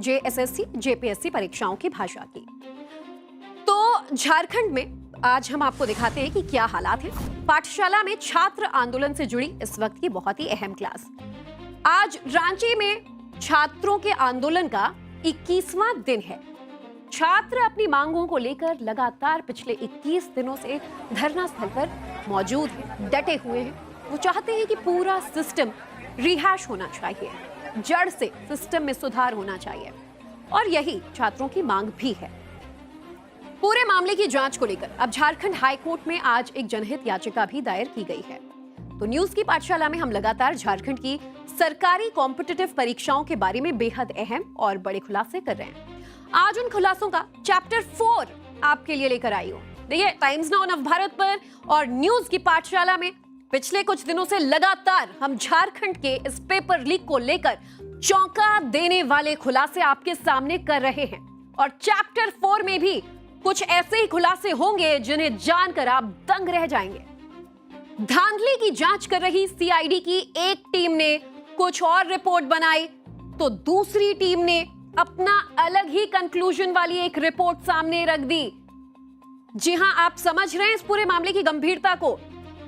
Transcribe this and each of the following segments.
JSSC JPSC परीक्षाओं की भाषा की। तो झारखंड में आज हम आपको दिखाते हैं कि क्या हालात हैं। पाठशाला में छात्र आंदोलन से जुड़ी इस वक्त की बहुत ही अहम क्लास। आज रांची में छात्रों के आंदोलन का 21वां दिन है। छात्र अपनी मांगों को लेकर लगातार पिछले 21 दिनों से धरना स्थल पर मौजूद हैं, डटे हुए हैं। वो चाहते हैं कि पूरा सिस्टम रिहैश होना चाहिए, जड़ से सिस्टम में सुधार होना चाहिए, और यही छात्रों की मांग भी है। पूरे मामले की जांच को लेकर अब झारखंड हाई कोर्ट में आज एक जनहित याचिका भी दायर की गई है। तो न्यूज की पाठशाला में हम लगातार झारखंड की सरकारी कॉम्पिटिटिव परीक्षाओं के बारे में बेहद अहम और बड़े खुलासे कर रहे हैं। आज उन खुलासों का चैप्टर 4 आपके लिए लेकर आई हूं। देखिए, टाइम्स नाउ नवभारत पर और न्यूज की पाठशाला में पिछले कुछ दिनों से लगातार हम झारखंड के इस पेपर लीक को लेकर चौंका देने वाले खुलासे आपके सामने कर रहे हैं। और चैप्टर 4 में भी कुछ ऐसे ही खुलासे होंगे जिन्हें जानकर आप दंग रह जाएंगे। धांधली की जांच कर रही सीआईडी की एक टीम ने कुछ और रिपोर्ट बनाई, तो दूसरी टीम ने अपना अलग ही कंक्लूजन वाली एक रिपोर्ट सामने रख दी। जी हां, आप समझ रहे हैं इस पूरे मामले की गंभीरता को।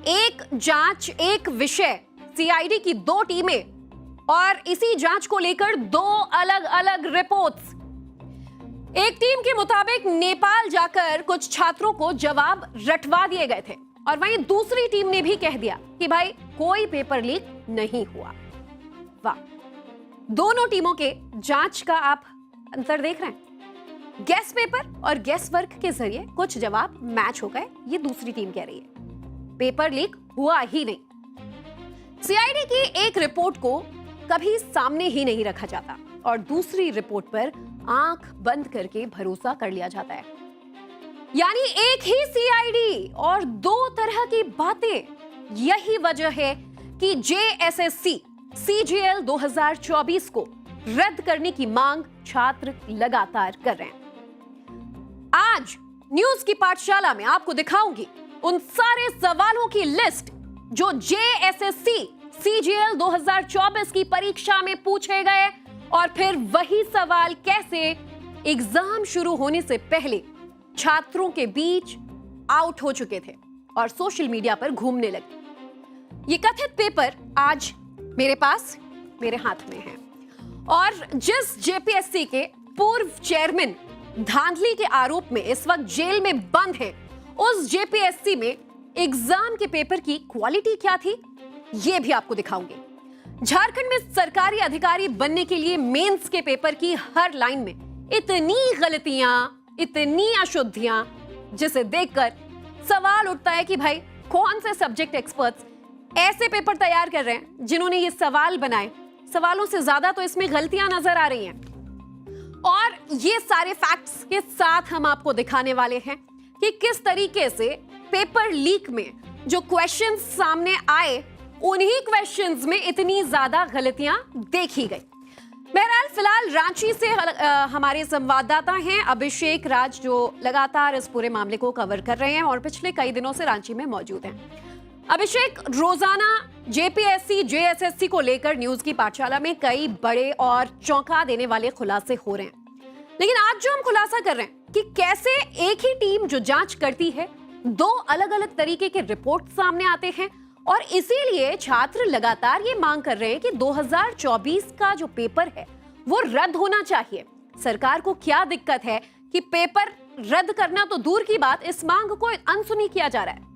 एक जांच, एक विषय, सीआईडी की 2 टीमें और इसी जांच को लेकर 2 अलग अलग रिपोर्ट्स। एक टीम के मुताबिक नेपाल जाकर कुछ छात्रों को जवाब रटवा दिए गए थे, और वहीं दूसरी टीम ने भी कह दिया कि भाई कोई पेपर लीक नहीं हुआ। वाह, दोनों टीमों के जांच का आप अंतर देख रहे हैं। गेस पेपर और गेस वर्क के जरिए कुछ जवाब मैच हो गए, ये दूसरी टीम कह रही है। पेपर लीक हुआ ही नहीं। सीआईडी की एक रिपोर्ट को कभी सामने ही नहीं रखा जाता और दूसरी रिपोर्ट पर आंख बंद करके भरोसा कर लिया जाता है। यानी एक ही सीआईडी और 2 तरह की बातें। यही वजह है कि जेएसएससी सीजीएल 2024 को रद्द करने की मांग छात्र लगातार कर रहे हैं। आज न्यूज की पाठशाला में आपको दिखाऊंगी उन सारे सवालों की लिस्ट जो जेएसएससी सीजीएल 2024 की परीक्षा में पूछे गए, और फिर वही सवाल कैसे एग्जाम शुरू होने से पहले छात्रों के बीच आउट हो चुके थे और सोशल मीडिया पर घूमने लगे। ये कथित पेपर आज मेरे पास, मेरे हाथ में है, और जिस जेपीएससी के पूर्व चेयरमैन धांधली के आरोप में इस वक्त जेल में बंद हैं, उस जेपीएससी में एग्जाम के पेपर की क्वालिटी क्या थी, यह भी आपको दिखाऊंगी। झारखंड में सरकारी अधिकारी बनने के लिए मेंस के पेपर की हर लाइन में इतनी गलतियां, इतनी अशुद्धियां, जिसे देखकर सवाल उठता है कि भाई कौन से सब्जेक्ट एक्सपर्ट्स ऐसे पेपर तैयार कर रहे हैं जिन्होंने ये सवाल बनाए। सवालों से ज्यादा तो इसमें गलतियां नजर आ रही हैं। और ये सारे फैक्ट्स के साथ हम आपको दिखाने वाले हैं कि किस तरीके से पेपर लीक में जो क्वेश्चंस सामने आए, उन्हीं क्वेश्चंस में इतनी ज्यादा गलतियां देखी गई। बहरहाल फिलहाल रांची से हमारे संवाददाता हैं अभिषेक राज, जो लगातार इस पूरे मामले को कवर कर रहे हैं और पिछले कई दिनों से रांची में मौजूद हैं। अभिषेक, रोजाना जेपीएससी जेएसएससी को लेकर न्यूज की पाठशाला में कई बड़े और चौंका देने वाले खुलासे हो रहे हैं, लेकिन आज जो हम खुलासा कर रहे हैं कि कैसे एक ही टीम जो जांच करती है, 2 अलग अलग तरीके के रिपोर्ट सामने आते हैं, और इसीलिए छात्र लगातार ये मांग कर रहे हैं कि 2024 का जो पेपर है वो रद्द होना चाहिए। सरकार को क्या दिक्कत है कि पेपर रद्द करना तो दूर की बात, इस मांग को अनसुनी किया जा रहा है।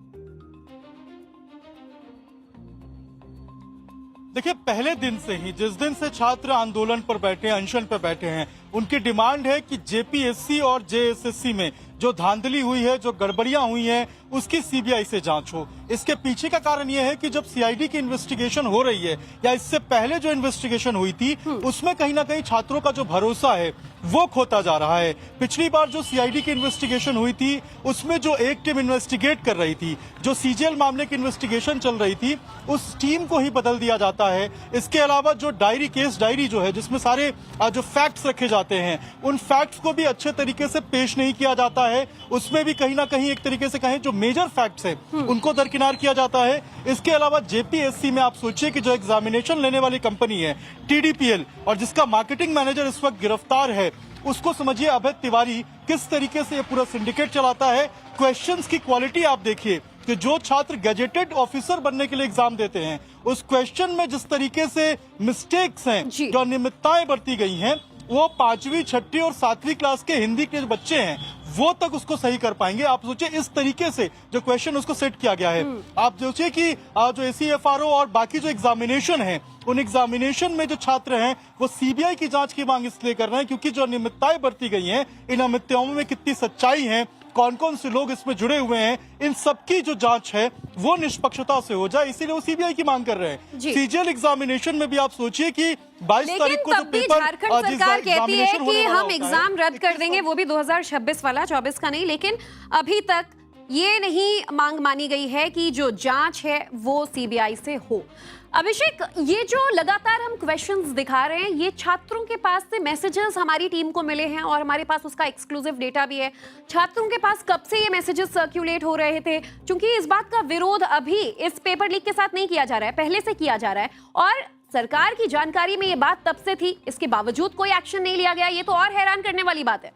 देखिए, पहले दिन से ही, जिस दिन से छात्र आंदोलन पर बैठे, अनशन पर बैठे हैं, उनकी डिमांड है कि जेपीएससी और जेएसएससी में जो धांधली हुई है, जो गड़बड़ियां हुई हैं, उसकी सीबीआई से जांच हो। इसके पीछे का कारण यह है कि जब सीआईडी की इन्वेस्टिगेशन हो रही है, या इससे पहले जो इन्वेस्टिगेशन हुई थी, उसमें कहीं ना कहीं छात्रों का जो भरोसा है वो खोता जा रहा है। पिछली बार जो सीआईडी की इन्वेस्टिगेशन हुई थी, उसमें जो एक टीम इन्वेस्टिगेट कर रही थी, जो सीजीएल मामले की इन्वेस्टिगेशन चल रही थी, उस टीम को ही बदल दिया जाता है। इसके अलावा जो डायरी, केस डायरी जो है, जिसमें सारे जो फैक्ट्स रखे जाते हैं, उन फैक्ट्स को भी अच्छे तरीके से पेश नहीं किया जाता है उसमें भी कहीं ना कहीं एक तरीके से कहें जो मेजर फैक्ट्स है उनको दरकिनार किया जाता है। इसके अलावा जेपीएससी में आप सोचिए कि जो एग्जामिनेशन लेने वाली कंपनी है TDPL और जिसका मार्केटिंग मैनेजर इस वक्त गिरफ्तार है, उसको समझिए अभय तिवारी किस तरीके से ये पूरा सिंडिकेट चलाता है। क्वेश्चंस की क्वालिटी आप देखिए कि जो छात्र गैजेटेड ऑफिसर बनने के लिए एग्जाम देते हैं उस क्वेश्चन में जिस तरीके से मिस्टेक्स हैं, जो अनियमितताएं बरती गई हैं, वो 5वीं 6वीं और 7वीं क्लास के हिंदी के जो बच्चे हैं वो तक उसको सही कर पाएंगे। आप सोचिए इस तरीके से जो क्वेश्चन उसको सेट किया गया है। आप सोचिए कि जो ACFRO और बाकी जो एग्जामिनेशन है उन एग्जामिनेशन में जो छात्र हैं वो CBI की जांच की मांग इसलिए कर रहे हैं क्योंकि जो अनियमितताएं बरती गई हैं, इन अनियमितताओं में कितनी सच्चाई है, कौन कौन से लोग इसमें जुड़े हुए हैं, इन सबकी जो जांच है वो निष्पक्षता से हो जाए, इसीलिए वो CBI की मांग कर रहे हैं। CGL एग्जामिनेशन में भी आप सोचिए कि 22 तारीख को जो पेपर झारखंड सरकार कहती है कि हम एग्जाम रद्द कर देंगे, वो भी 2026 वाला, 24 का नहीं, लेकिन अभी तक ये नहीं मांग मानी गई है कि जो जांच है वो CBI से हो। अभिषेक, ये जो लगातार हम क्वेश्चंस दिखा रहे हैं, ये छात्रों के पास से मैसेजेस हमारी टीम को मिले हैं और हमारे पास उसका एक्सक्लूसिव डेटा भी है। छात्रों के पास कब से ये मैसेजेस सर्कुलेट हो रहे थे? क्योंकि इस बात का विरोध अभी इस पेपर लीक के साथ नहीं किया जा रहा है, पहले से किया जा रहा है और सरकार की जानकारी में ये बात तब से थी, इसके बावजूद कोई एक्शन नहीं लिया गया। ये तो और हैरान करने वाली बात है।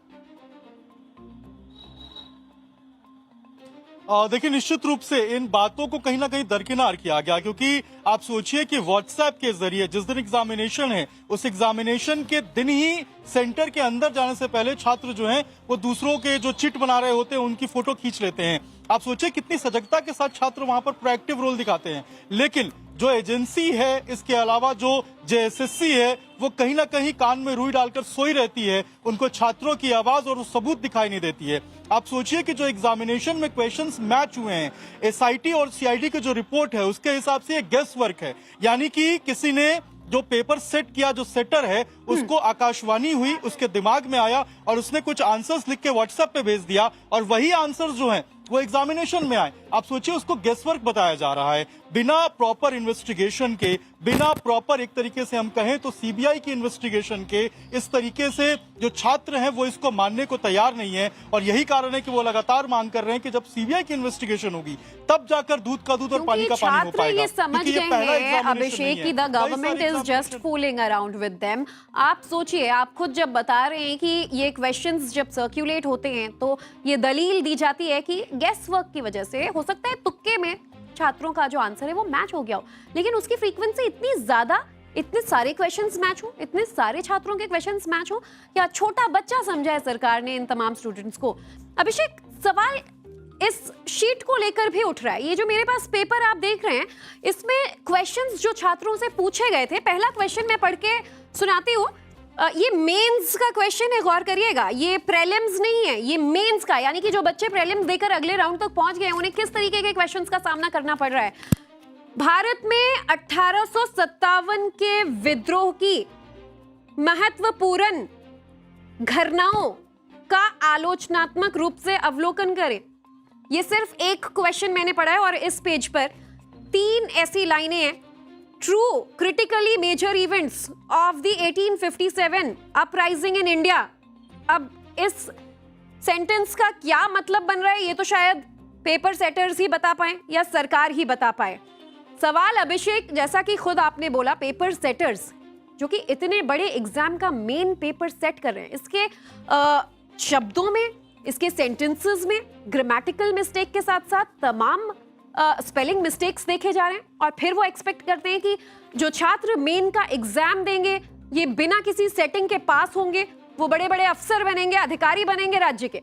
देखिए, निश्चित रूप से इन बातों को कहीं ना कहीं दरकिनार किया गया क्योंकि आप सोचिए कि व्हाट्सएप के जरिए जिस दिन एग्जामिनेशन है उस एग्जामिनेशन के दिन ही सेंटर के अंदर जाने से पहले छात्र जो हैं वो दूसरों के जो चिट बना रहे होते हैं उनकी फोटो खींच लेते हैं। आप सोचिए कितनी सजगता के साथ छात्र वहां पर प्रोएक्टिव रोल दिखाते हैं, लेकिन जो एजेंसी है, इसके अलावा जो JSSC है, वो कहीं ना कहीं कान में रुई डालकर सोई रहती है। उनको छात्रों की आवाज और सबूत दिखाई नहीं देती है। आप सोचिए कि जो एग्जामिनेशन में क्वेश्चंस मैच हुए हैं, SIT और CID की जो रिपोर्ट है उसके हिसाब से ये गेस वर्क है, यानी कि किसी ने जो पेपर सेट किया, जो सेटर है उसको आकाशवाणी हुई, उसके दिमाग में आया और उसने कुछ आंसर्स लिख के व्हाट्सएप पे भेज दिया और वही आंसर्स जो हैं वो एग्जामिनेशन में आए। आप सोचिए उसको गेस वर्क बताया जा रहा है बिना प्रॉपर इन्वेस्टिगेशन के, बिना प्रॉपर एक तरीके से हम कहें तो CBI की इन्वेस्टिगेशन के। इस तरीके से जो छात्र हैं वो इसको मानने को तैयार नहीं है और यही कारण है कि वो लगातार मांग कर रहे हैं कि जब CBI की इन्वेस्टिगेशन होगी तब जाकर दूध का दूध और पानी का पानी हो पाएगा। ये समझ गए हैं अभिषेक की the government is just fooling around with them. आप सोचिए, आप खुद जब बता रहे हैं कि ये क्वेश्चंस जब सर्कुलेट होते हैं तो ये दलील दी जाती है कि गेस वर्क की वजह से हो सकता है तुक्के में छात्रों का जो आंसर है वो मैच हो गया हो, लेकिन उसकी फ्रीक्वेंसी इतनी ज्यादा, इतने सारे क्वेश्चंस मैच हो, इतने सारे छात्रों के क्वेश्चंस मैच हो, क्या छोटा बच्चा समझा है सरकार ने इन तमाम स्टूडेंट्स को? अभिषेक, सवाल इस शीट को लेकर भी उठ रहा है। ये जो मेरे पास पेपर आप देख रहे हैं, इसमें क्वेश्चंस जो छात्रों से पूछे गए थे, पहला क्वेश्चन मैं पढ़ के सुनाती हूँ। ये मेंस का क्वेश्चन है, गौर करिएगा, ये प्रीलिम्स नहीं है, ये मेंस का, यानी कि जो बच्चे प्रीलिम्स देकर अगले राउंड तक पहुंच गए उन्हें किस तरीके के क्वेश्चंस का सामना करना पड़ रहा है। भारत में 1857 के विद्रोह की महत्वपूर्ण घटनाओं का आलोचनात्मक रूप से अवलोकन करें। ये सिर्फ एक क्वेश्चन मैंने पढ़ा है और इस पेज पर 3 ऐसी लाइनें हैं। True critically major events of the 1857 uprising in India. अब इस सेंटेंस का क्या मतलब बन रहा है ये तो शायद पेपर सेटर्स ही बता पाए या सरकार ही बता पाए। सवाल अभिषेक, जैसा कि खुद आपने बोला, पेपर सेटर्स जो कि इतने बड़े एग्जाम का मेन पेपर सेट कर रहे हैं, इसके शब्दों में, इसके सेंटेंसेस में ग्रामेटिकल मिस्टेक के साथ साथ तमाम स्पेलिंग मिस्टेक्स देखे जा रहे हैं और फिर वो एक्सपेक्ट करते हैं कि जो छात्र मेन का एग्जाम देंगे ये बिना किसी सेटिंग के पास होंगे, वो बड़े बड़े अफसर बनेंगे, अधिकारी बनेंगे राज्य के।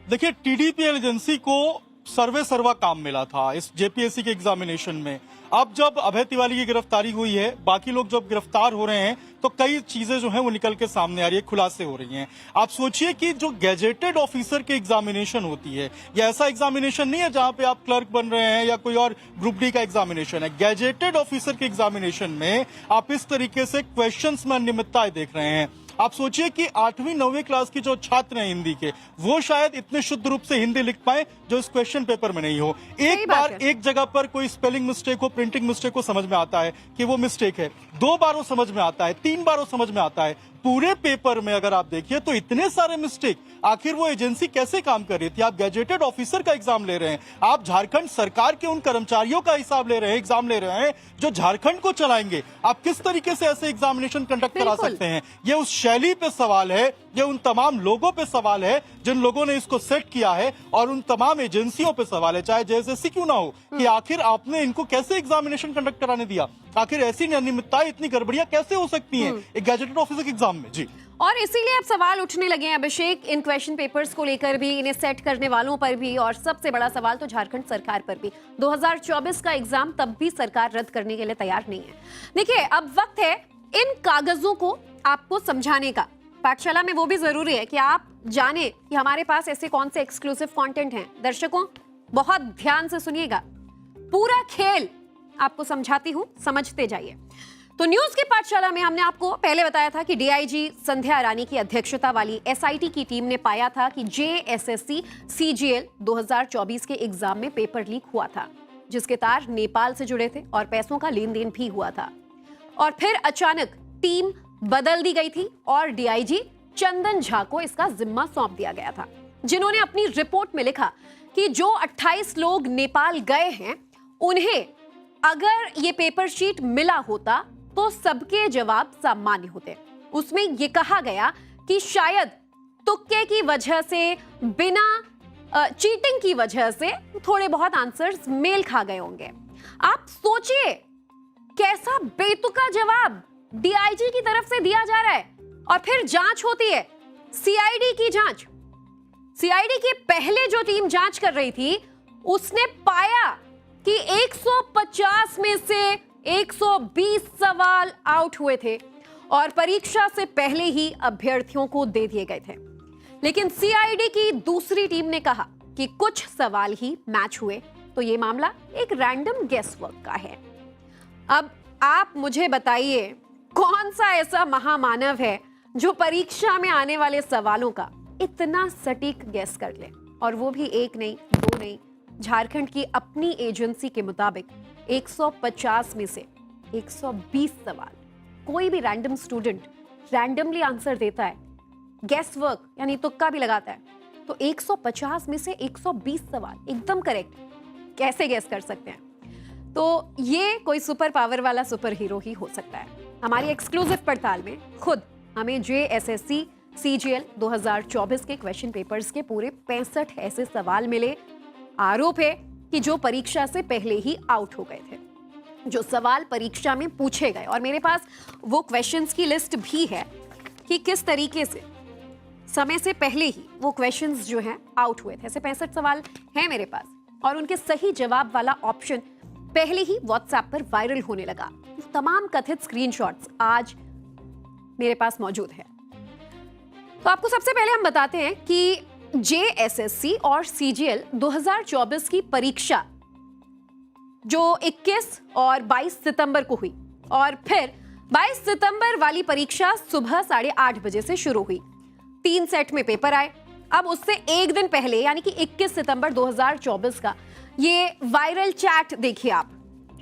देखिए, TDPL एजेंसी को सर्वे सर्वा काम मिला था इस JPSC के एग्जामिनेशन में। अब जब अभय तिवारी की गिरफ्तारी हुई है, बाकी लोग जब गिरफ्तार हो रहे हैं तो कई चीजें जो हैं वो निकल के सामने आ रही है, खुलासे हो रही हैं। आप सोचिए कि जो गैजेटेड ऑफिसर के एग्जामिनेशन होती है, या ऐसा एग्जामिनेशन नहीं है जहां पे आप क्लर्क बन रहे हैं या कोई और ग्रुप डी का एग्जामिनेशन है। गैजेटेड ऑफिसर के एग्जामिनेशन में आप इस तरीके से क्वेश्चंस में अनियमितताएं देख रहे हैं। आप सोचिए कि 8वीं 9वीं क्लास की जो छात्र हैं हिंदी के, वो शायद इतने शुद्ध रूप से हिंदी लिख पाए जो इस क्वेश्चन पेपर में नहीं हो। एक बार एक जगह पर कोई स्पेलिंग मिस्टेक हो, प्रिंटिंग मिस्टेक हो, समझ में आता है कि वो मिस्टेक है। 2 बार वो समझ में आता है, 3 बार वो समझ में आता है, पूरे पेपर में अगर आप देखिए तो इतने सारे मिस्टेक, आखिर वो एजेंसी कैसे काम कर रही थी? आप गैजेटेड ऑफिसर का एग्जाम ले रहे हैं, आप झारखंड सरकार के उन कर्मचारियों का हिसाब ले रहे हैं, एग्जाम ले रहे हैं जो झारखंड को चलाएंगे। आप किस तरीके से ऐसे एग्जामिनेशन कंडक्ट करा सकते हैं? ये उस शैली पे सवाल है, ये उन तमाम लोगों पे सवाल है जिन लोगों ने इसको सेट किया है, और उन तमाम एजेंसियों पे सवाल है, चाहे जेएसएससी क्यों ना हो, कि आखिर आपने इनको कैसे एग्जामिनेशन कंडक्ट कराने दिया? आखिर ऐसी अनियमितताएं, इतनी गड़बड़ियां कैसे हो सकती हैं एक गैजेटेड ऑफिसर के एग्जाम में? जी, और इसीलिए अब सवाल उठने लगे हैं अभिषेक, इन क्वेश्चन पेपर्स को लेकर भी, इन्हें सेट करने वालों पर भी, और सबसे बड़ा सवाल तो झारखंड सरकार पर भी। 2024 का एग्जाम तब भी सरकार रद्द करने के लिए तैयार नहीं है। देखिए, अब वक्त है इन कागजों को आपको समझाने का। पाठशाला में वो भी जरूरी है कि आप जाने कि हमारे पास ऐसे कौन से एक्सक्लूसिव कंटेंट हैं। दर्शकों, बहुत ध्यान से सुनिएगा, पूरा खेल आपको समझाती हूं, समझते जाइए। तो न्यूज की पाठशाला में हमने आपको पहले बताया था कि डीआईजी संध्या रानी की अध्यक्षता वाली एसआईटी की टीम ने पाया था कि जेएसएससी सीजीएल 2024 के एग्जाम में पेपर लीक हुआ था, जिसके तार नेपाल से जुड़े थे और पैसों का लेन देन भी हुआ था। और फिर अचानक टीम बदल दी गई थी और डीआईजी चंदन झा को इसका जिम्मा सौंप दिया गया था, जिन्होंने अपनी रिपोर्ट में लिखा कि जो 28 लोग नेपाल गए हैं, उन्हें अगर ये पेपर शीट मिला होता तो सबके जवाब सामान्य होते। उसमें यह कहा गया कि शायद तुक्के की वजह से, बिना चीटिंग की वजह से थोड़े बहुत आंसर्स मेल खा गए होंगे। आप सोचिए, कैसा बेतुका जवाब डीआईजी की तरफ से दिया जा रहा है। और फिर जांच होती है, सीआईडी की जांच। सीआईडी की पहले जो टीम जांच कर रही थी, उसने पाया कि 150 में से 120 सवाल आउट हुए थे और परीक्षा से पहले ही अभ्यर्थियों को दे दिए गए थे। लेकिन सीआईडी की दूसरी टीम ने कहा कि कुछ सवाल ही मैच हुए, तो यह मामला एक रैंडम गेस वर्क का है। अब आप मुझे बताइए, कौन सा ऐसा महामानव है जो परीक्षा में आने वाले सवालों का इतना सटीक गेस कर ले? और वो भी एक नहीं, दो नहीं, झारखंड की अपनी एजेंसी के मुताबिक 150 में से 120 सवाल। कोई भी रैंडम स्टूडेंट रैंडमली आंसर देता है, गेस वर्क यानी तुक्का भी लगाता है, तो 150 में से 120 सवाल एकदम करेक्ट कैसे गेस कर सकते हैं? तो ये कोई सुपर पावर वाला सुपर हीरो ही हो सकता है। हमारी एक्सक्लूसिव पड़ताल में खुद हमें जेएसएससी सीजीएल 2024 के क्वेश्चन पेपर्स के पूरे 65 ऐसे सवाल मिले। आरोप है कि जो परीक्षा से पहले ही आउट हो गए थे, जो सवाल परीक्षा में पूछे गए। और मेरे पास वो क्वेश्चंस की लिस्ट भी है कि किस तरीके से समय से पहले ही वो क्वेश्चंस जो हैं आउट हुए थे। ऐसे 65 सवाल हैं मेरे पास, और उनके सही जवाब वाला ऑप्शन पहले ही व्हाट्सएप पर वायरल होने लगा। तमाम कथित स्क्रीनशॉट्स आज मेरे पास मौजूद है। तो आपको सबसे पहले हम बताते हैं कि जेएसएससी और सीजीएल 2024 की परीक्षा जो 21 और 22 सितंबर को हुई, और फिर 22 सितंबर वाली परीक्षा सुबह 8:30 बजे से शुरू हुई। 3 सेट में पेपर आए। अब उससे एक दिन पहले यानी कि 21 सितंबर 2024 का ये वायरल चैट देखिए आप।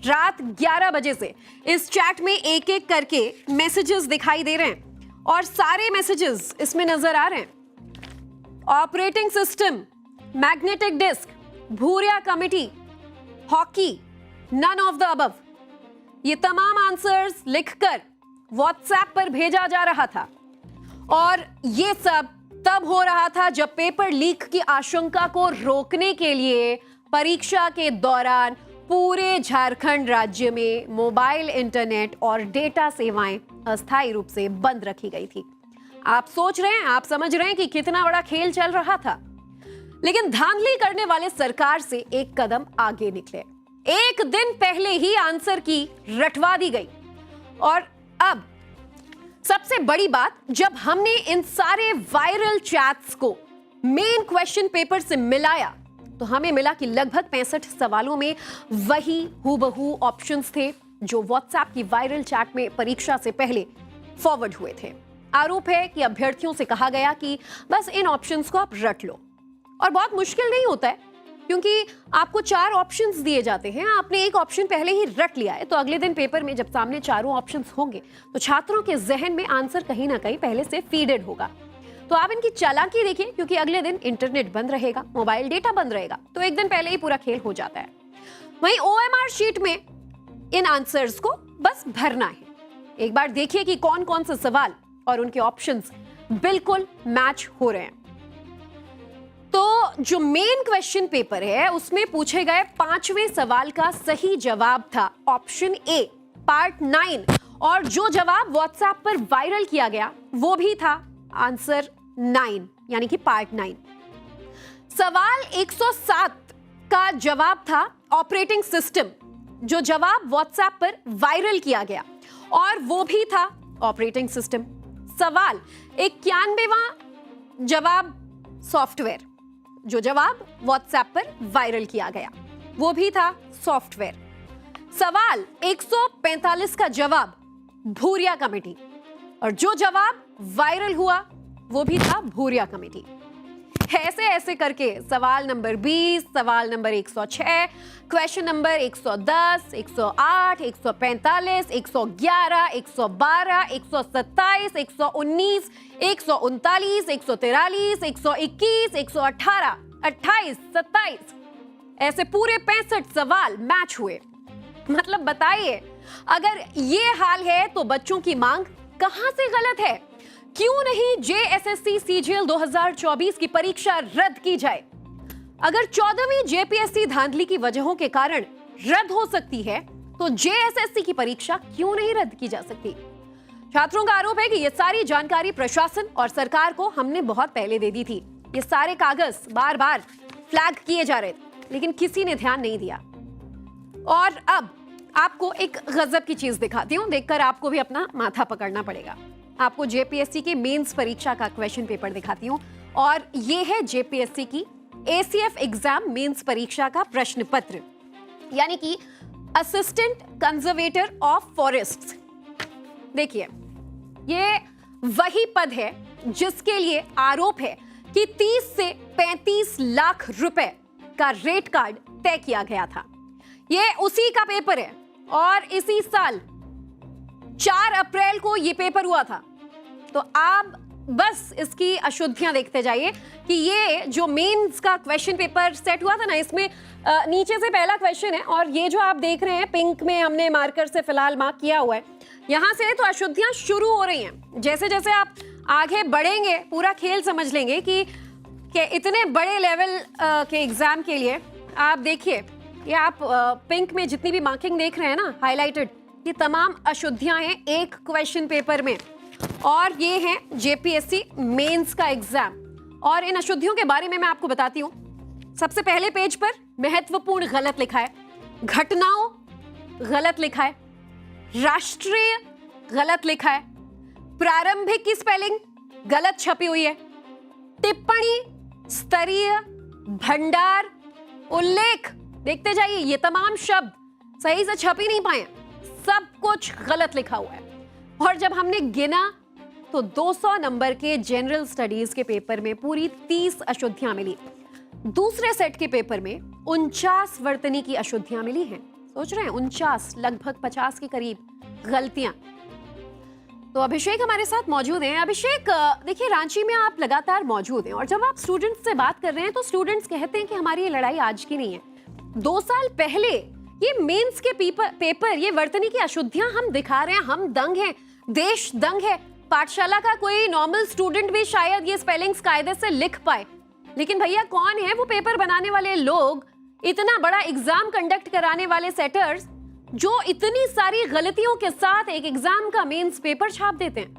रात 11 बजे से इस चैट में एक एक करके मैसेजेस दिखाई दे रहे हैं और सारे मैसेजेस इसमें नजर आ रहे हैं। Operating system, magnetic disk, Bhuria committee, hockey, none of the above, ये तमाम आंसर्स लिखकर व्हाट्सएप पर भेजा जा रहा था। और ये सब तब हो रहा था जब पेपर लीक की आशंका को रोकने के लिए परीक्षा के दौरान पूरे झारखंड राज्य में मोबाइल, इंटरनेट और डेटा सेवाएं अस्थायी रूप से बंद रखी गई थी। आप सोच रहे हैं, आप समझ रहे हैं कि कितना बड़ा खेल चल रहा था। लेकिन धांधली करने वाले सरकार से एक कदम आगे निकले। एक दिन पहले ही आंसर की रटवा दी गई। और अब सबसे बड़ी बात, जब हमने इन सारे वायरल चैट्स को मेन क्वेश्चन पेपर से मिलाया तो हमें मिला कि लगभग 65 सवालों में वही हूबहू ऑप्शंस थे जो व्हाट्सएप की वायरल चैट में परीक्षा से पहले फॉरवर्ड हुए थे। आरोप है कि अभ्यर्थियों से कहा गया कि बस इन ऑप्शंस को आप रट लो। और बहुत मुश्किल नहीं होता है, क्योंकि आपको 4 ऑप्शंस दिए जाते हैं, आपने एक ऑप्शन पहले ही रट लिया है, तो अगले दिन पेपर में जब सामने चारों ऑप्शंस होंगे तो छात्रों के जहन में आंसर कहीं ना कहीं पहले से फीडेड होगा। तो आप इनकी चालाकी देखिए, क्योंकि अगले दिन इंटरनेट बंद रहेगा, मोबाइल डेटा बंद रहेगा, तो एक दिन पहले ही पूरा खेल हो जाता है। वहीं OMR शीट में इन आंसर्स को बस भरना है। एक बार देखिए कि कौन कौन से सवाल और उनके ऑप्शंस बिल्कुल मैच हो रहे हैं। तो जो मेन क्वेश्चन पेपर है उसमें पूछे गए 5वें सवाल का सही जवाब था ऑप्शन ए, पार्ट 9, और जो जवाब व्हाट्सएप पर वायरल किया गया वो भी था आंसर 9, यानी कि पार्ट 9। सवाल 107 का जवाब था ऑपरेटिंग सिस्टम, जो जवाब व्हाट्सएप पर वायरल किया गया, और वो भी था ऑपरेटिंग सिस्टम। सवाल 91वां जवाब सॉफ्टवेयर, जो जवाब व्हाट्सएप पर वायरल किया गया वो भी था सॉफ्टवेयर। सवाल 145 का जवाब भूरिया कमेटी, और जो जवाब वायरल हुआ वो भी था भूरिया कमेटी। ऐसे ऐसे करके सवाल नंबर 20, सवाल नंबर 106, क्वेश्चन नंबर 110, 108, 145, 111, 112, 127, 119, 139, 143, 121, 118, 28, 27, ऐसे पूरे 65 सवाल मैच हुए। मतलब बताइए, अगर ये हाल है तो बच्चों की मांग कहां से गलत है? क्यों नहीं JSSC CGL 2024 की परीक्षा रद्द की जाए? अगर 14वीं JPSC धांधली की वजहों के कारण रद्द हो सकती है तो JSSC की परीक्षा क्यों नहीं रद्द की जा सकती? छात्रों का आरोप है कि ये सारी जानकारी प्रशासन और सरकार को हमने बहुत पहले दे दी थी। ये सारे कागज बार बार फ्लैग किए जा रहे थे, लेकिन किसी ने ध्यान नहीं दिया। और अब आपको एक गजब की चीज दिखाती हूं, देखकर आपको भी अपना माथा पकड़ना पड़ेगा। आपको JPSC के मेंस परीक्षा का क्वेश्चन पेपर दिखाती हूं, और ये है JPSC की ACF एग्जाम मेंस परीक्षा का प्रश्न पत्र, यानी कि असिस्टेंट कंजर्वेटर ऑफ फॉरेस्ट्स। देखिए, ये वही पद है जिसके लिए आरोप है कि 30 से 35 लाख रुपए का रेट कार्ड तय किया गया था। ये उसी का पेपर है, और इसी साल 4 अप्रैल को ये पेपर हुआ था। तो आप बस इसकी अशुद्धियां देखते जाइए कि ये जो मेंस का क्वेश्चन पेपर सेट हुआ था ना, इसमें नीचे से पहला क्वेश्चन है, और ये जो आप देख रहे हैं पिंक में हमने मार्कर से फिलहाल मार्क किया हुआ है, यहां से तो अशुद्धियां शुरू हो रही हैं। जैसे जैसे आप आगे बढ़ेंगे पूरा खेल समझ लेंगे कि इतने बड़े लेवल के एग्जाम के लिए आप देखिए, ये आप पिंक में जितनी भी मार्किंग देख रहे हैं ना, हाईलाइटेड, ये तमाम अशुद्धियां हैं एक क्वेश्चन पेपर में, और ये है JPSC मेंस का एग्जाम। और इन अशुद्धियों के बारे में मैं आपको बताती हूं। सबसे पहले पेज पर महत्वपूर्ण गलत लिखा है, घटनाओं गलत लिखा है, राष्ट्रीय गलत लिखा है, प्रारंभिक की स्पेलिंग गलत छपी हुई है, टिप्पणी, स्तरीय, भंडार, उल्लेख, देखते जाइए, ये तमाम शब्द सही से छप ही नहीं पाए, सब कुछ गलत लिखा हुआ है। और जब हमने गिना तो 200 नंबर के जनरल स्टडीज के पेपर में पूरी 30 अशुद्धियां मिली। दूसरे सेट के पेपर में 49 वर्तनी की अशुद्धियां मिली हैं। सोच रहे हैं 49, लगभग 50 के करीब गलतियां। तो अभिषेक हमारे साथ मौजूद हैं। अभिषेक, देखिए, रांची में आप लगातार मौजूद हैं, और जब आप स्टूडेंट्स से बात कर रहे हैं तो स्टूडेंट्स कहते हैं कि हमारी ये लड़ाई आज की नहीं है। 2 साल पहले ये मेंस के पेपर, ये वर्तनी की अशुद्धियां हम दिखा रहे हैं, हम दंग हैं, देश दंग है। पाठशाला का कोई नॉर्मल स्टूडेंट भी शायद ये स्पेलिंग्स कायदे से लिख पाए, लेकिन भैया कौन है वो पेपर बनाने वाले लोग, इतना बड़ा एग्जाम कंडक्ट कराने वाले सेटर्स, जो इतनी सारी गलतियों के साथ एक एग्जाम का मेंस पेपर छाप देते हैं?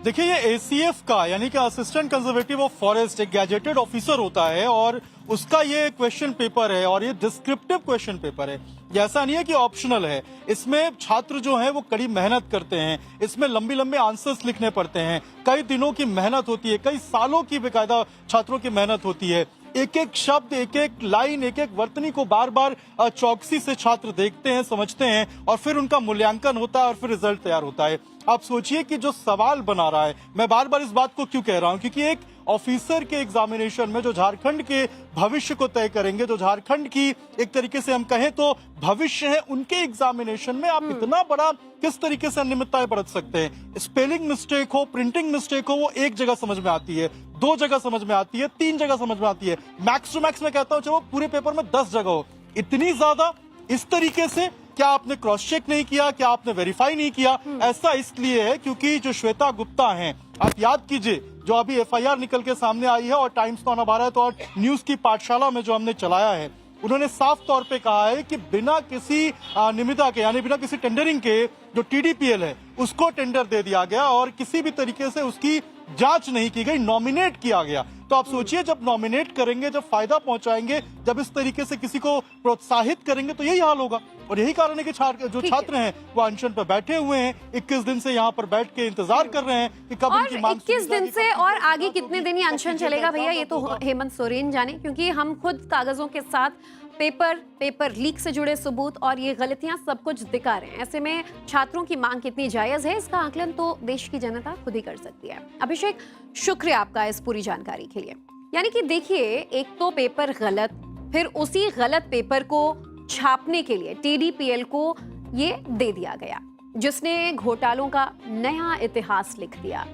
देखिए, ये ACF का यानी कि असिस्टेंट कंजर्वेटिव ऑफ फॉरेस्ट एक गैजेटेड ऑफिसर होता है, और उसका ये क्वेश्चन पेपर है, और ये डिस्क्रिप्टिव क्वेश्चन पेपर है। ऐसा नहीं है कि ऑप्शनल है। इसमें छात्र जो है वो कड़ी मेहनत करते हैं, इसमें लंबी लंबी आंसर्स लिखने पड़ते हैं, कई दिनों की मेहनत होती है, कई सालों की बेकायदा छात्रों की मेहनत होती है। एक एक शब्द, एक एक लाइन, एक एक वर्तनी को बार बार चौकसी से छात्र देखते हैं, समझते हैं, और फिर उनका मूल्यांकन होता है, और फिर रिजल्ट तैयार होता है। आप सोचिए कि जो सवाल बना रहा है, मैं बार बार इस बात को क्यों कह रहा हूं, क्योंकि एक ऑफिसर के एग्जामिनेशन में, जो झारखंड के भविष्य को तय करेंगे, जो झारखंड की एक तरीके से हम कहें तो भविष्य है, उनके एग्जामिनेशन में आप इतना बड़ा किस तरीके से अनियमितताएं बरत सकते हैं? स्पेलिंग मिस्टेक हो, प्रिंटिंग मिस्टेक हो, वो एक जगह समझ में आती है, 2 जगह समझ में आती है, 3 जगह समझ में आती है, मैक्स टू मैक्स मैं कहता हूं चलो पूरे पेपर में 10 जगह हो। इतनी ज्यादा इस तरीके से क्या आपने क्रॉस चेक नहीं किया, क्या आपने वेरीफाई नहीं किया? ऐसा इसलिए है क्योंकि जो श्वेता गुप्ता हैं, आप याद कीजिए, जो अभी एफआईआर निकल के सामने आई है और टाइम्स तो आना बारह है तो और न्यूज की पाठशाला में जो हमने चलाया है, उन्होंने साफ तौर पे कहा है कि बिना किसी निविदा के, यानी बिना किसी टेंडरिंग के, जो टीडीपीएल है उसको टेंडर दे दिया गया और किसी भी तरीके से उसकी जांच नहीं की गई, नॉमिनेट किया गया। तो आप सोचिए, जब नॉमिनेट करेंगे, जब फायदा पहुंचाएंगे, जब इस तरीके से किसी को प्रोत्साहित करेंगे तो यही हाल होगा। और यही कारण है कि जो छात्र हैं वो अनशन पर बैठे हुए हैं, 21 दिन से यहाँ पर बैठ के इंतजार कर रहे हैं कि कब उनकी मांग 21 दिन से और आगे कितने दिन ये अनशन चलेगा भैया, ये तो हेमंत सोरेन जाने, क्योंकि हम खुद कागजों के साथ पेपर लीक से जुड़े सबूत और ये गलतियां सब कुछ दिखा रहे हैं। ऐसे में छात्रों की मांग कितनी जायज है, इसका आकलन तो देश की जनता खुद ही कर सकती है। अभिषेक, शुक्रिया आपका इस पूरी जानकारी के लिए। यानी कि देखिए, एक तो पेपर गलत, फिर उसी गलत पेपर को छापने के लिए टीडीपीएल को ये दे दिया गया, जिसने घोटालों का नया इतिहास लिख दिया।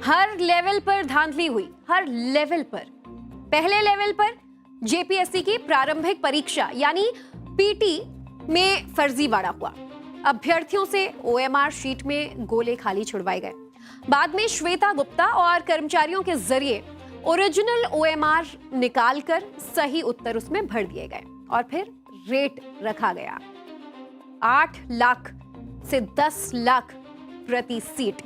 हर लेवल पर धांधली हुई, हर लेवल पर। पहले लेवल पर जेपीएससी की प्रारंभिक परीक्षा यानी पीटी में फर्जीवाड़ा हुआ, अभ्यर्थियों से ओएमआर शीट में गोले खाली छुड़वाए गए। बाद में श्वेता गुप्ता और कर्मचारियों के जरिए ओरिजिनल ओएमआर निकालकर सही उत्तर उसमें भर दिए गए और फिर रेट रखा गया 8 लाख से 10 लाख प्रति सीट।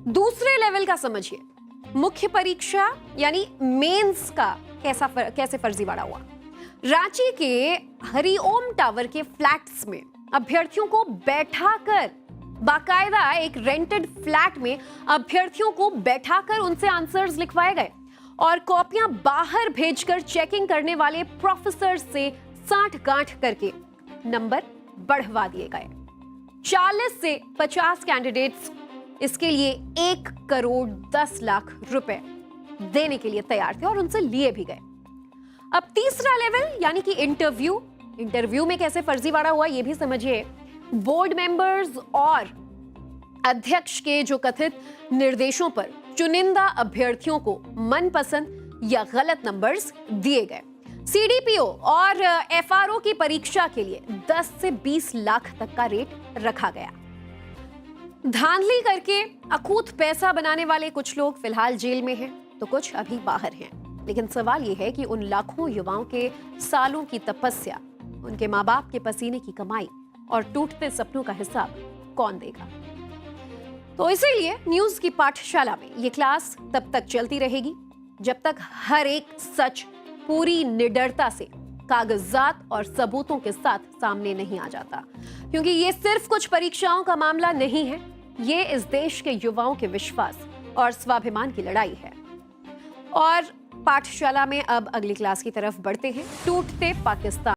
दूसरे लेवल का समझिए, मुख्य परीक्षा यानी मेंस का कैसे फर्जीवाड़ा हुआ। रांची के हरिओम टावर के फ्लैट्स में अभ्यर्थियों को बैठाकर, बाकायदा एक रेंटेड फ्लैट में अभ्यर्थियों को बैठाकर उनसे आंसर्स लिखवाए गए और कॉपियां बाहर भेजकर चेकिंग करने वाले प्रोफेसर से साठ-गांठ करके नंबर बढ़वा दिए गए। 40 से 50 कैंडिडेट्स इसके लिए 1 करोड़ 10 लाख रुपए देने के लिए तैयार थे और उनसे लिए भी गए। अब तीसरा लेवल यानी कि इंटरव्यू में कैसे फर्जीवाड़ा हुआ ये भी समझिए। बोर्ड मेंबर्स और अध्यक्ष के जो कथित निर्देशों पर चुनिंदा अभ्यर्थियों को मनपसंद या गलत नंबर्स दिए गए। सीडीपीओ और एफआरओ की परीक्षा के लिए 10 से 20 लाख तक का रेट रखा गया। धांधली करके अकूत पैसा बनाने वाले कुछ लोग फिलहाल जेल में हैं, तो कुछ अभी बाहर हैं। लेकिन सवाल यह है कि उन लाखों युवाओं के सालों की तपस्या, उनके माँ बाप के पसीने की कमाई और टूटते सपनों का हिसाब कौन देगा? तो इसीलिए न्यूज की पाठशाला में ये क्लास तब तक चलती रहेगी जब तक हर एक सच पूरी निडरता से कागजात और सबूतों के साथ सामने नहीं आ जाता। क्योंकि ये सिर्फ कुछ परीक्षाओं का मामला नहीं है, ये इस देश के युवाओं के विश्वास और स्वाभिमान की लड़ाई है। और पाठशाला में अब अगली क्लास की तरफ बढ़ते हैं, टूटते पाकिस्तान।